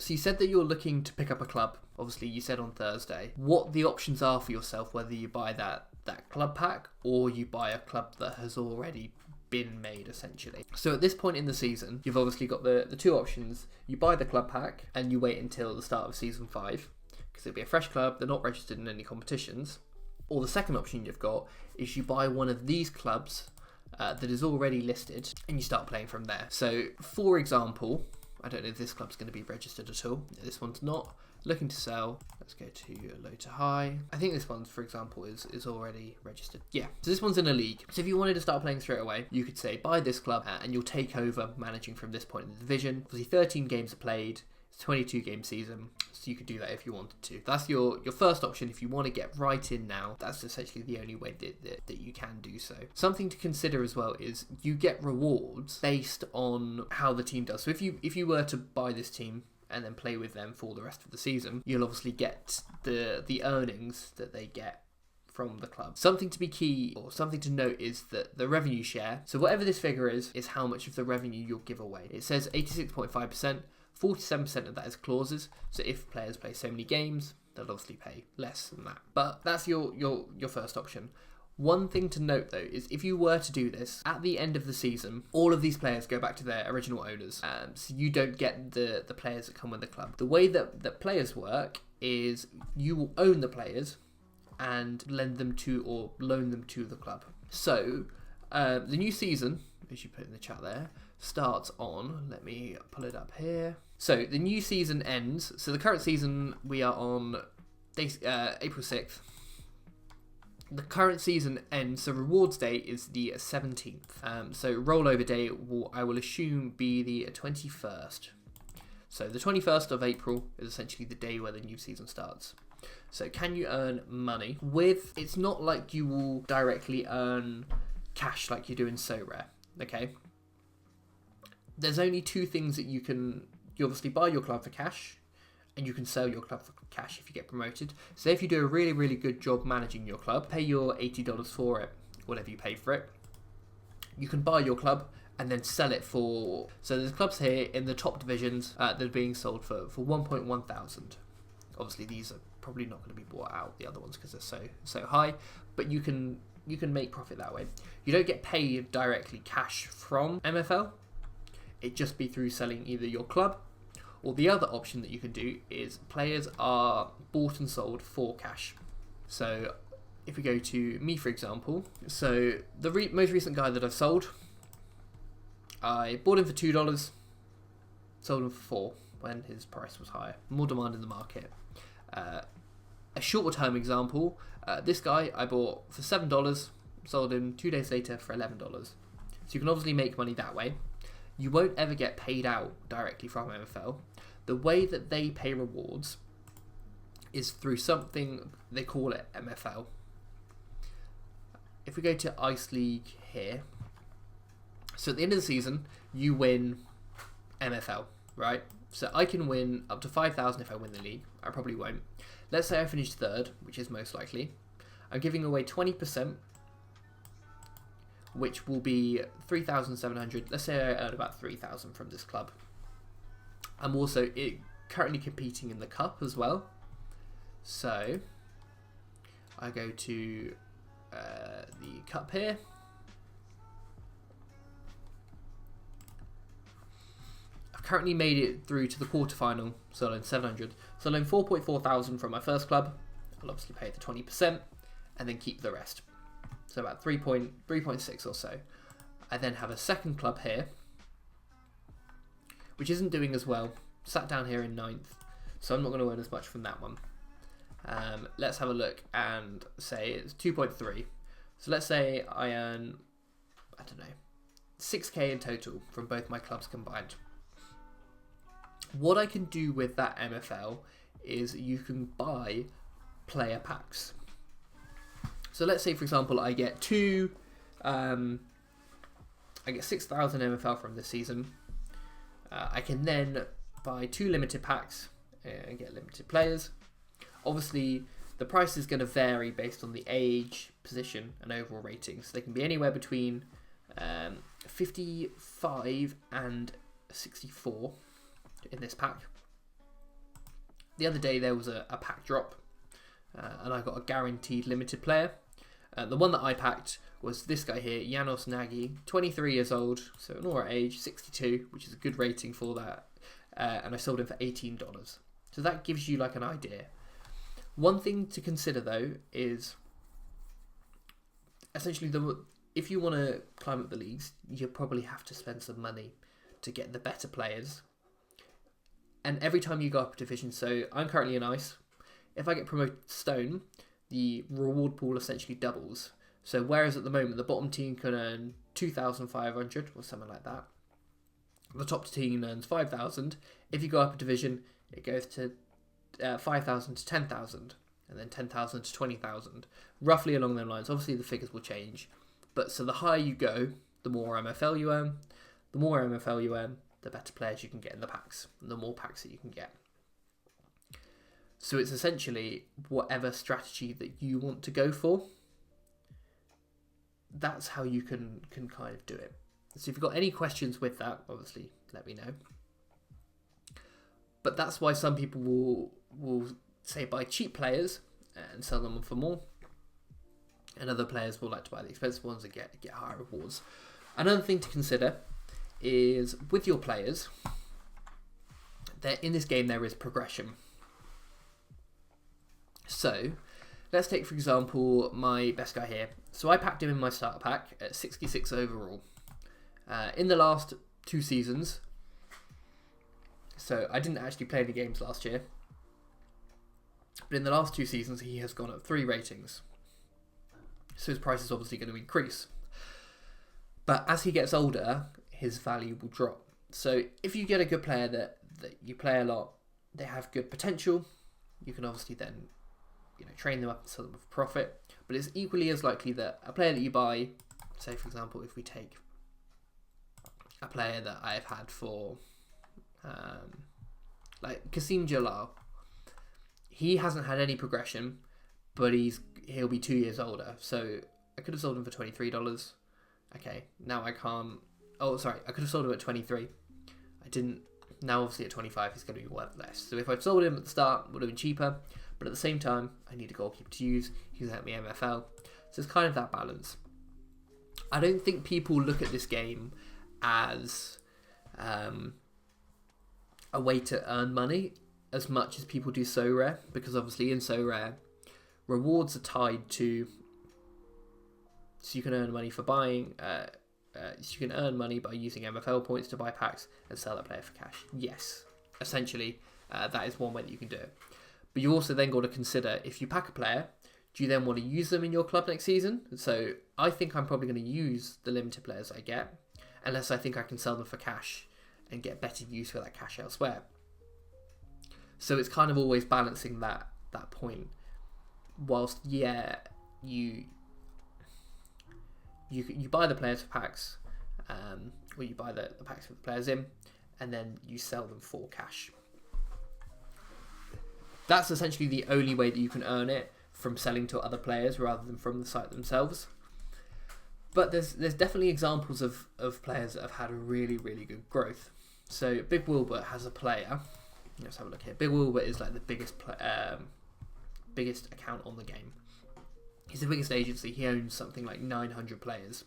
So you said that you're looking to pick up a club. Obviously, you said on Thursday. What the options are for yourself, whether you buy that club pack or you buy a club that has already been made, essentially. So at this point in the season, you've obviously got the two options. You buy the club pack and you wait until the start of season 5, because it'll be a fresh club, they're not registered in any competitions. Or the second option you've got is you buy one of these clubs that is already listed and you start playing from there. So for example, I don't know if this club's going to be registered at all. This one's not. Looking to sell. Let's go to low to high. I think this one, for example, is already registered. Yeah, so this one's in a league. So if you wanted to start playing straight away, you could say buy this club and you'll take over managing from this point in the division. Obviously 13 games are played. It's a 22 game season. So you could do that if you wanted to. That's your first option if you want to get right in now. That's essentially the only way that you can do so. Something to consider as well is you get rewards based on how the team does. So if you were to buy this team and then play with them for the rest of the season, you'll obviously get the earnings that they get from the club. Something to be key, or something to note, is that the revenue share, so whatever this figure is how much of the revenue you'll give away. It says 86.5%, 47% of that is clauses, so if players play so many games, they'll obviously pay less than that. But that's your first option. One thing to note though is if you were to do this, at the end of the season, all of these players go back to their original owners. So you don't get the players that come with the club. The way that players work is you will own the players and lend them to or loan them to the club. So the new season, as you put in the chat there, starts on, let me pull it up here. So the new season ends. So the current season, we are on April 6th. The current season ends, so rewards day is the 17th. So rollover day I will assume be the 21st. So the 21st of April is essentially the day where the new season starts. So can you earn money? It's not like you will directly earn cash like you do in So Rare, okay? There's only two things that you obviously buy your club for cash, and you can sell your club for cash if you get promoted. So if you do a really, really good job managing your club, pay your $80 for it, whatever you pay for it. You can buy your club and then sell it for... So there's clubs here in the top divisions that are being sold for 1.1 thousand. Obviously these are probably not going to be bought out, the other ones, because they're so high, but you can make profit that way. You don't get paid directly cash from MFL. It'd just be through selling either your club, or the other option that you can do is players are bought and sold for cash. So if we go to me, for example, so the most recent guy that I've sold, I bought him for $2, sold him for $4 when his price was higher. More demand in the market. A shorter term example, this guy I bought for $7, sold him 2 days later for $11. So you can obviously make money that way. You won't ever get paid out directly from MFL. The way that they pay rewards is through something, they call it MFL. If we go to Ice League here, so at the end of the season, you win MFL, right? So I can win up to 5,000 if I win the league. I probably won't. Let's say I finish third, which is most likely. I'm giving away 20%, which will be 3,700. Let's say I earn about 3,000 from this club. I'm also currently competing in the cup as well. So I go to the cup here. I've currently made it through to the quarterfinal, so I loan 700. So I loan 4.4 thousand from my first club. I'll obviously pay the 20% and then keep the rest. So about 3.6 or so. I then have a second club here, which isn't doing as well. Sat down here in 9th, so I'm not going to earn as much from that one. Let's have a look and say it's 2.3. So let's say I earn, I don't know, 6k in total from both my clubs combined. What I can do with that MFL is you can buy player packs. So let's say, for example, I get 6,000 MFL from this season. I can then buy 2 limited packs and get limited players. Obviously, the price is going to vary based on the age, position, and overall rating. So they can be anywhere between 55 and 64 in this pack. the other day there was a pack drop, and I got a guaranteed limited player. The one that I packed was this guy here, Janos Nagy, 23 years old, so an alright age, 62, which is a good rating for that, and I sold him for $18. So that gives you like an idea. One thing to consider though is essentially if you want to climb up the leagues, you probably have to spend some money to get the better players. And every time you go up a division, so I'm currently in Ice, if I get promoted to Stone, the reward pool essentially doubles. So whereas at the moment the bottom team can earn 2,500 or something like that, the top team earns 5,000. If you go up a division, it goes to 5,000 to 10,000, and then 10,000 to 20,000, roughly along those lines. Obviously the figures will change, but so the higher you go, the more MFL you earn. The more MFL you earn, the better players you can get in the packs, and the more packs that you can get. So it's essentially whatever strategy that you want to go for, that's how you can kind of do it. So if you've got any questions with that, obviously let me know. But that's why some people will say buy cheap players and sell them for more, and other players will like to buy the expensive ones and get higher rewards. Another thing to consider is with your players, that in this game there is progression. So let's take for example my best guy here. So I packed him in my starter pack at 66 overall. In the last 2 seasons, so I didn't actually play any games last year, but in the last 2 seasons he has gone up 3 ratings. So his price is obviously going to increase. But as he gets older, his value will drop. So if you get a good player that you play a lot, they have good potential, you can obviously then train them up and sell them with profit. But it's equally as likely that a player that you buy, say for example, if we take a player that I've had for like Kasim Jalal, he hasn't had any progression, but he'll be 2 years older. So I could have sold him for $23. Okay, now I can't. Oh, sorry, I could have sold him at 23. I didn't. Now obviously at 25 he's going to be worth less. So if I'd sold him at the start, it would have been cheaper. But at the same time, I need a goalkeeper to use. He's helped me MFL. So it's kind of that balance. I don't think people look at this game as a way to earn money as much as people do So Rare, because obviously in So Rare, rewards are tied to. So you can earn money for buying. So you can earn money by using MFL points to buy packs and sell that player for cash. Yes, essentially, that is one way that you can do it. But you also then got to consider, if you pack a player, do you then want to use them in your club next season? So I think I'm probably going to use the limited players I get, unless I think I can sell them for cash and get better use for that cash elsewhere. So it's kind of always balancing that point. Whilst, yeah, you buy the players for packs, or you buy the packs with the players in, and then you sell them for cash. That's essentially the only way that you can earn it, from selling to other players rather than from the site themselves. But there's definitely examples of players that have had a really, really good growth. So Big Wilbur has a player. Let's have a look here. Big Wilbur is like the biggest account on the game. He's the biggest agency. He owns something like 900 players.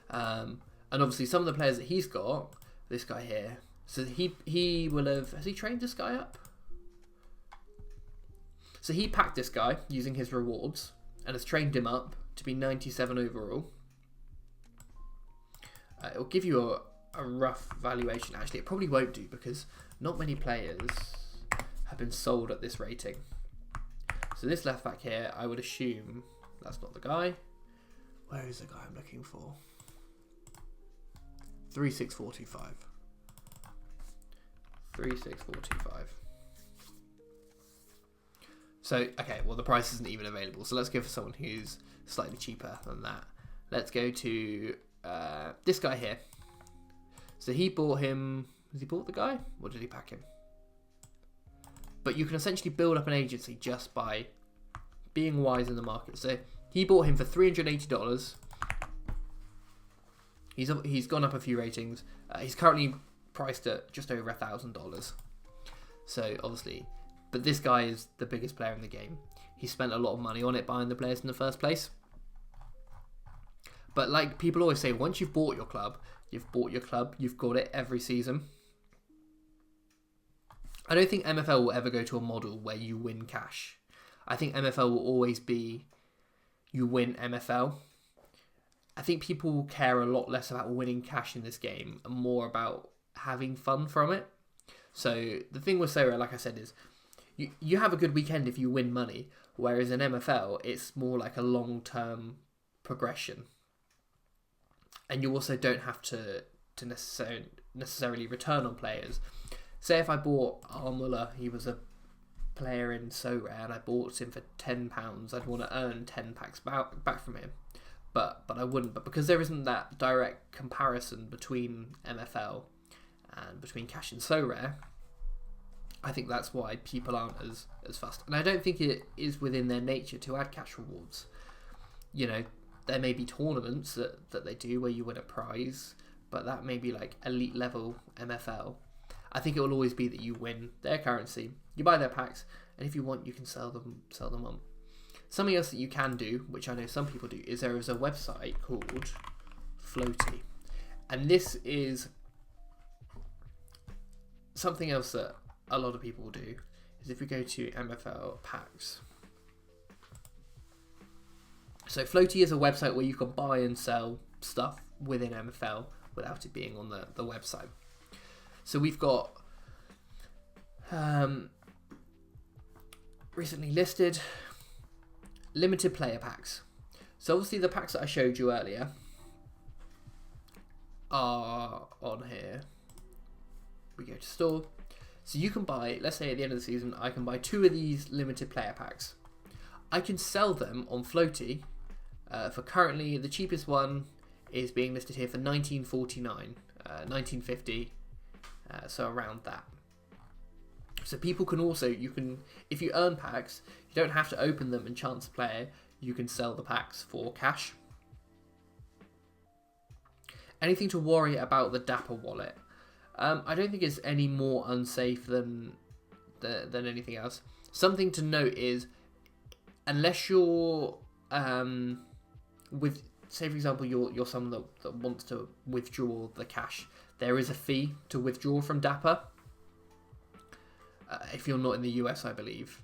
And obviously some of the players that he's got, this guy here, so he will have, has he trained this guy up? So he packed this guy using his rewards and has trained him up to be 97 overall. It'll give you a rough valuation. Actually, it probably won't do, because not many players have been sold at this rating. So this left back here, I would assume that's not the guy. Where is the guy I'm looking for? 3645. 3645. So, okay, well the price isn't even available. So let's go for someone who's slightly cheaper than that. Let's go to this guy here. So he bought him, has he bought the guy? Or did he pack him? But you can essentially build up an agency just by being wise in the market. So he bought him for $380. He's gone up a few ratings. He's currently priced at just over $1,000. So obviously, but this guy is the biggest player in the game. He spent a lot of money on it, buying the players in the first place. But like people always say, once you've bought your club, you've bought your club, you've got it every season. I don't think MFL will ever go to a model where you win cash. I think MFL will always be you win MFL. I think people care a lot less about winning cash in this game and more about having fun from it. So the thing with Sorare, like I said, is you have a good weekend if you win money, whereas in MFL, it's more like a long-term progression. And you also don't have to necessarily return on players. Say if I bought Muller, he was a player in Sorare, and I bought him for £10, I'd want to earn 10 packs back from him. But I wouldn't. But because there isn't that direct comparison between MFL and between cash and Sorare, I think that's why people aren't as fussed. And I don't think it is within their nature to add cash rewards. You know, there may be tournaments that they do where you win a prize, but that may be like elite level MFL. I think it will always be that you win their currency, you buy their packs, and if you want, you can sell them on. Something else that you can do, which I know some people do, is there is a website called Floaty. And this is something else that a lot of people do, is if we go to MFL packs. So Floaty is a website where you can buy and sell stuff within MFL without it being on the website. So we've got recently listed limited player packs. So obviously the packs that I showed you earlier are on here. We go to store. So you can buy, let's say at the end of the season, I can buy 2 of these limited player packs. I can sell them on Floaty for currently, the cheapest one is being listed here for $19.49, $19.50, so around that. So people can also, if you earn packs, you don't have to open them and chance a player, you can sell the packs for cash. Anything to worry about the Dapper wallet? I don't think it's any more unsafe than anything else. Something to note is, unless you're say for example you're someone that wants to withdraw the cash, there is a fee to withdraw from Dapper. If you're not in the US, I believe.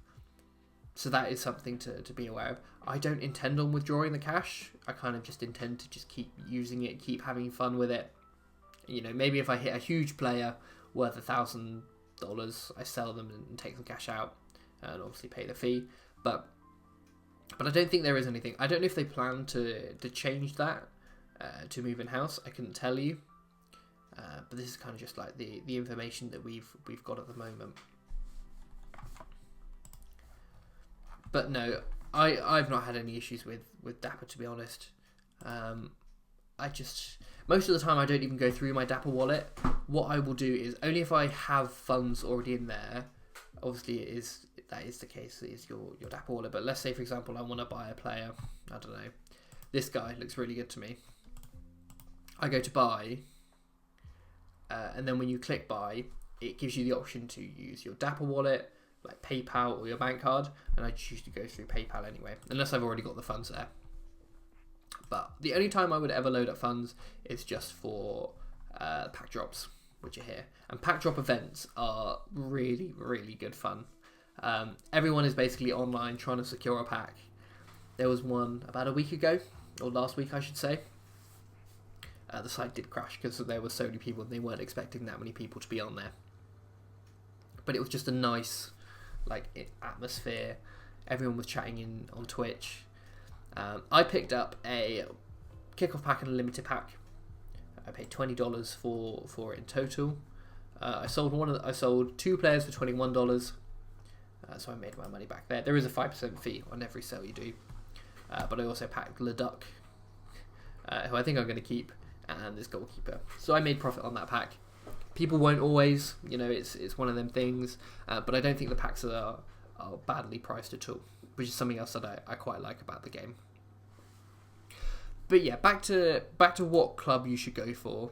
So that is something to be aware of. I don't intend on withdrawing the cash. I kind of just intend to just keep using it, keep having fun with it. You know, maybe if I hit a huge player worth $1,000, I sell them and take some cash out and obviously pay the fee. But I don't think there is anything. I don't know if they plan to change that to move in-house. I couldn't tell you. But this is kind of just like the information that we've got at the moment. But no, I've not had any issues with Dapper, to be honest. Most of the time I don't even go through my Dapper wallet. What I will do is, only if I have funds already in there, obviously that is the case, it is your Dapper wallet. But let's say, for example, I want to buy a player, I don't know, this guy looks really good to me. I go to buy, and then when you click buy, it gives you the option to use your Dapper wallet, like PayPal or your bank card, and I choose to go through PayPal anyway, unless I've already got the funds there. But the only time I would ever load up funds is just for pack drops, which are here. And pack drop events are really, really good fun. Everyone is basically online trying to secure a pack. There was one about a week ago, or last week I should say. The site did crash because there were so many people and they weren't expecting that many people to be on there. But it was just a nice atmosphere. Everyone was chatting on Twitch. I picked up a kickoff pack and a limited pack. I paid $20 for it in total. I sold 2 players for $21. So I made my money back there. There is a 5% fee on every sale you do. But I also packed Leduc, who I think I'm going to keep, and this goalkeeper. So I made profit on that pack. People won't always, it's one of them things. But I don't think the packs are badly priced at all, which is something else that I quite like about the game. But yeah, back to what club you should go for.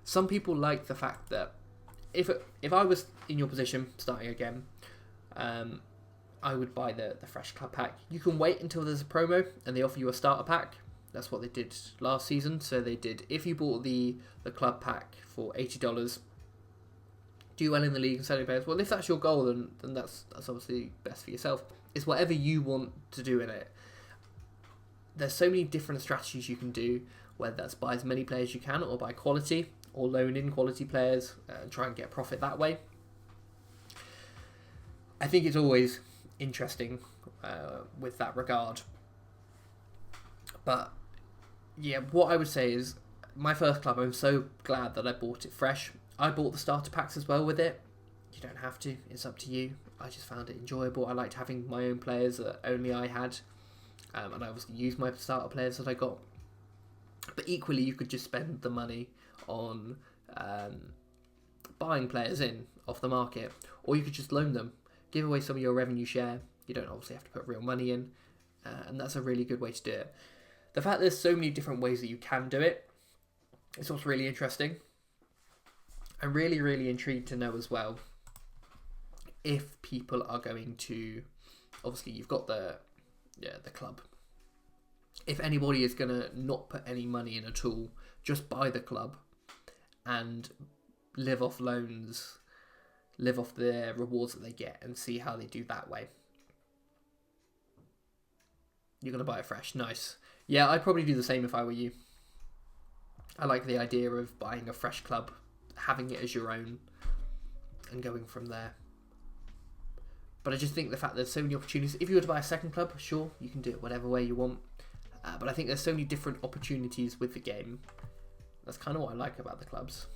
Some people like the fact that if I was in your position starting again, I would buy the fresh club pack. You can wait until there's a promo and they offer you a starter pack. That's what they did last season. So they did, if you bought the club pack for $80, do well in the league and selling players. Well, if that's your goal, then that's obviously best for yourself. It's whatever you want to do in it. There's so many different strategies you can do, whether that's buy as many players as you can or buy quality or loan in quality players and try and get profit that way. I think it's always interesting with that regard. But yeah, what I would say is my first club, I'm so glad that I bought it fresh. I bought the starter packs as well with it. You don't have to, it's up to you. I just found it enjoyable. I liked having my own players that only I had. And I obviously used my starter players that I got. But equally, you could just spend the money on buying players in off the market. Or you could just loan them. Give away some of your revenue share. You don't obviously have to put real money in. And that's a really good way to do it. The fact there's so many different ways that you can do it is what's really interesting. I'm really, really intrigued to know as well if people are going to... Obviously, you've got the club. If anybody is going to not put any money in at all, just buy the club and live off loans, live off the rewards that they get and see how they do that way. You're going to buy it fresh. Nice. Yeah, I'd probably do the same if I were you. I like the idea of buying a fresh club, having it as your own, and going from there. But I just think the fact there's so many opportunities. If you were to buy a second club, sure, you can do it whatever way you want. But I think there's so many different opportunities with the game. That's kind of what I like about the clubs.